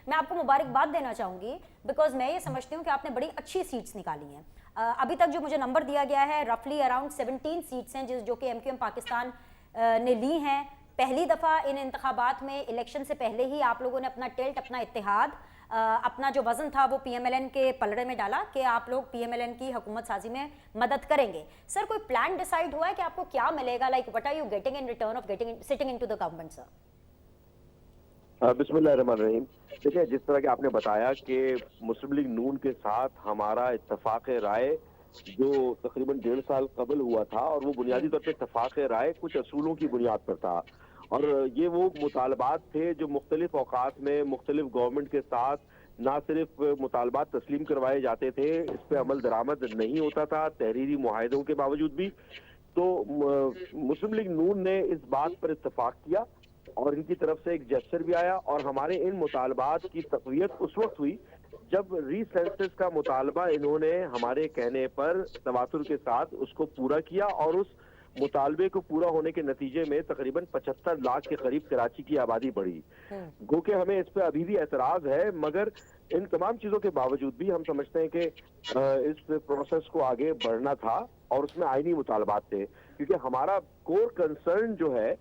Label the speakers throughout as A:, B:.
A: मैं आपको मुबारकबाद देना चाहूँगी, बिकॉज मैं ये समझती हूँ कि आपने बड़ी अच्छी सीट्स निकाली हैं। अभी तक जो मुझे नंबर दिया गया है रफली अराउंड 17 सीट्स हैं जो कि एमक्यूएम पाकिस्तान ने ली हैं। पहली दफ़ा इन इंतखाबात में इलेक्शन से पहले ही आप लोगों ने अपना टिल्ट, अपना इत्तेहाद, अपना जो वजन था वो पीएमएलएन के पलड़े में डाला कि आप लोग पीएमएलएन की हुकूमत साजी में मदद करेंगे। सर, कोई प्लान डिसाइड हुआ है कि आपको क्या मिलेगा, like what are you getting in return of sitting into the government sir?
B: बिस्मिल्लाहिर्रहमानिर्रहीम। देखिए, जिस तरह के आपने बताया कि मुस्लिम लीग नून के साथ हमारा इत्तफाक राय जो तकरीबन 1.5 साल कबल हुआ था, और वो बुनियादी तौर पर इत्तफाक राय कुछ असूलों की बुनियाद पर था, और ये वो मुतालबात थे जो मुख्तलिफ औकात में मुख्तलिफ गवर्नमेंट के साथ ना सिर्फ मुतालबात तस्लीम करवाए जाते थे, इस पर अमल दरामद नहीं होता था तहरीरी मुआहदों के बावजूद भी। तो मुस्लिम लीग नून ने इस बात पर इत्तफाक किया और इनकी तरफ से एक जेस्चर भी आया, और हमारे इन मुतालबात की तक़वियत उस वक्त हुई जब रीसेंसस का मुतालबा इन्होंने हमारे कहने पर तवातुर के साथ उसको पूरा किया, और उस मुतालबे को पूरा होने के नतीजे में तकरीबन 75 लाख के करीब कराची की आबादी बढ़ी। गो के हमें इस पे अभी भी एतराज है, मगर इन तमाम चीजों के बावजूद भी हम समझते हैं कि इस प्रोसेस को आगे बढ़ना था, और उसमें आईनी मुतालबात थे, क्योंकि हमारा कोर कंसर्न जो है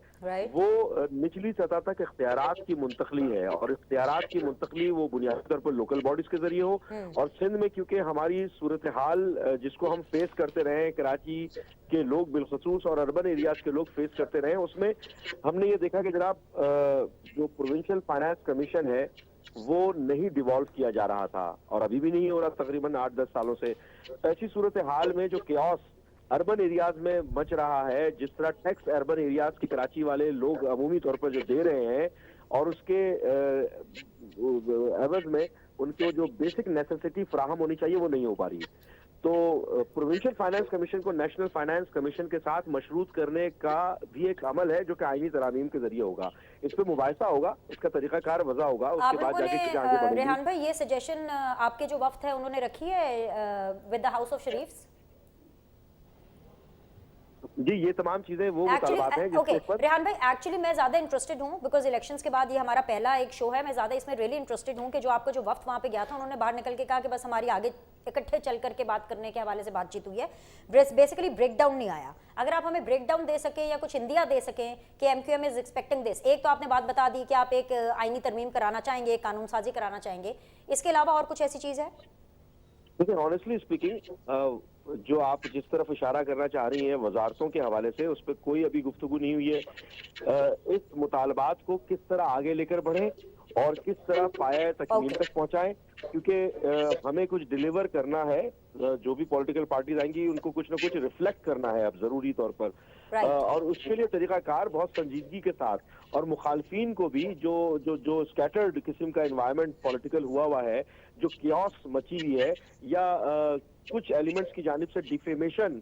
B: वो निचली सतह तक इख्तियारात की मुंतकली है, और इख्तियारात की मुंतकली वो बुनियादी तौर पर लोकल बॉडीज के जरिए हो। और सिंध में क्योंकि हमारी सूरत हाल जिसको हम फेस करते रहे, कराची के लोग बिलखसूस और अर्बन एरियाज के लोग फेस करते रहे, उसमें हमने ये देखा कि जनाब जो प्रोविंशियल फाइनेंस कमीशन है वो नहीं डिवॉल्व किया जा रहा था, और अभी भी नहीं हो रहा तकरीबन 8-10 सालों से। ऐसी सूरत हाल में जो केओस अर्बन एरियाज में मच रहा है, जिस तरह टैक्स अर्बन एरियाज की कराची वाले लोग अमूमी तौर पर जो दे रहे हैं, और उसके एवज में उनको जो बेसिक नेसेसिटी फराहम होनी चाहिए वो नहीं हो पा रही। तो प्रोविंशियल फाइनेंस कमीशन को नेशनल फाइनेंस कमीशन के साथ मशरूत करने का भी एक अमल है जो कि आईनी तरामीम के जरिए होगा। इस पर मुबाहिसा होगा, इसका तरीकाकार वज़ा होगा, उसके बाद जाके आगे बढ़ेंगे।
A: रेहान भाई, ये सजेशन आपके जो वफ्द है उन्होंने रखी है विद द हाउस ऑफ शरीफ्स?
B: जी, ये तमाम चीजें वो मुतालबात हैं जिसके पर
A: रेहान भाई, एक्चुअली मैं ज़्यादा इंटरेस्टेड हूँ बिकॉज इलेक्शंस के बाद ये हमारा पहला एक शो है। मैं ज़्यादा इसमें रियली इंटरेस्टेड हूँ कि जो आपका जो वफ्द वहाँ पे गया था, उन्होंने बाहर निकल के कहा कि बस हमारी आगे इकट्ठे चल करके बात करने के हवाले से बातचीत हुई है, बेसिकली ब्रेक डाउन नहीं आया। अगर आप हमें ब्रेक डाउन दे सकें या कुछ इंदिया दे सकें कि एमक्यूएम इज एक्सपेक्टिंग दिस। एक तो आपने बात बता दी कि आप एक आईनी तरमीम कराना चाहेंगे, एक कानून साजी कराना चाहेंगे, इसके अलावा और कुछ ऐसी चीज़ है?
B: देखिए, ऑनेस्टली स्पीकिंग जो आप जिस तरफ इशारा करना चाह रही हैं वजारतों के हवाले से, उस पर कोई अभी गुफ्तगू नहीं हुई है। इस मुतालबात को किस तरह आगे लेकर बढ़े और किस तरह पाया तकमील तक पहुंचाएं, क्योंकि हमें कुछ डिलीवर करना है। जो भी पॉलिटिकल पार्टीज आएंगी उनको कुछ ना कुछ रिफ्लेक्ट करना है अब जरूरी तौर पर, और उसके लिए तरीकाकार बहुत संजीदगी के साथ, और मुखालफीन को भी जो जो जो स्कैटर्ड किस्म का एनवायरनमेंट पॉलिटिकल हुआ है, जो कियोस मची हुई है, या कुछ एलिमेंट्स की जानिब से डिफेमेशन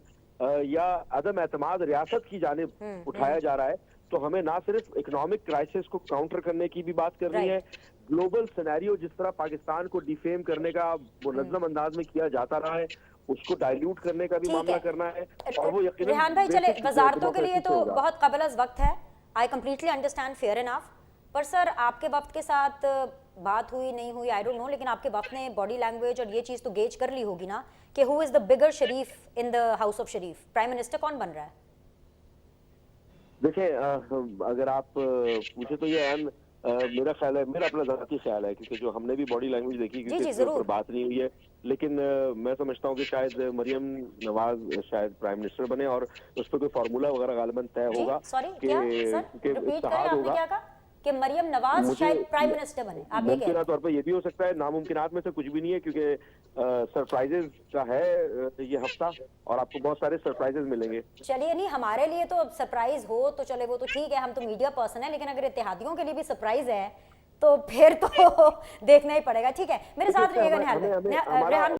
B: या अदम एतमाद रियासत की जानिब उठाया जा रहा है, तो हमें ना सिर्फ इकोनॉमिक क्राइसिस को काउंटर करने की भी बात करनी है, ग्लोबल सिनेरियो जिस तरह पाकिस्तान को डिफेम करने का मुनज़्ज़म अंदाज में किया जाता रहा है, उसको डाइल्यूट करने का भी मामला करना है। और वो यकीनन
A: रेहान भाई, चले वजारतों के लिए तो बहुत कबल अज़ वक्त है, I completely understand, fair enough. पर सर, आपके वक्त के साथ बात हुई नहीं हुई आई डोंट नो, लेकिन आपके वक्त ने बॉडी लैंग्वेज और ये चीज़ तो गेज कर ली होगी ना कि who is the bigger Sharif in the house of Sharif? Prime minister कौन बन रहा है?
B: देखिए, अगर आप पूछे तो ये मेरा ख्याल है, मेरा अपना ज़ाती ख्याल है, क्योंकि जो हमने भी बॉडी लैंग्वेज देखी, क्योंकि इस पर बात नहीं हुई है, लेकिन मैं समझता हूँ कि शायद मरियम नवाज शायद प्राइम मिनिस्टर बने, और उस पर कोई फार्मूला वगैरह गालिबन तय होगा कि इत्तेहाद होगा
A: कि मरियम नवाज शायद प्राइम मिनिस्टर बने। आप ये
B: मुमकिन तौर पर ये भी हो सकता है, नामुमकिनात में से कुछ भी नहीं है, क्योंकि सरप्राइजेज का है ये हफ्ता, और आपको बहुत सारे सरप्राइजेज मिलेंगे।
A: चलिए, नहीं हमारे लिए तो सरप्राइज हो तो चले, वो तो ठीक है, हम तो मीडिया पर्सन है, लेकिन अगर इत्तेहादियों के लिए भी सरप्राइज है तो फिर तो देखना ही पड़ेगा। ठीक है, मेरे साथ रहिएगा रेहान।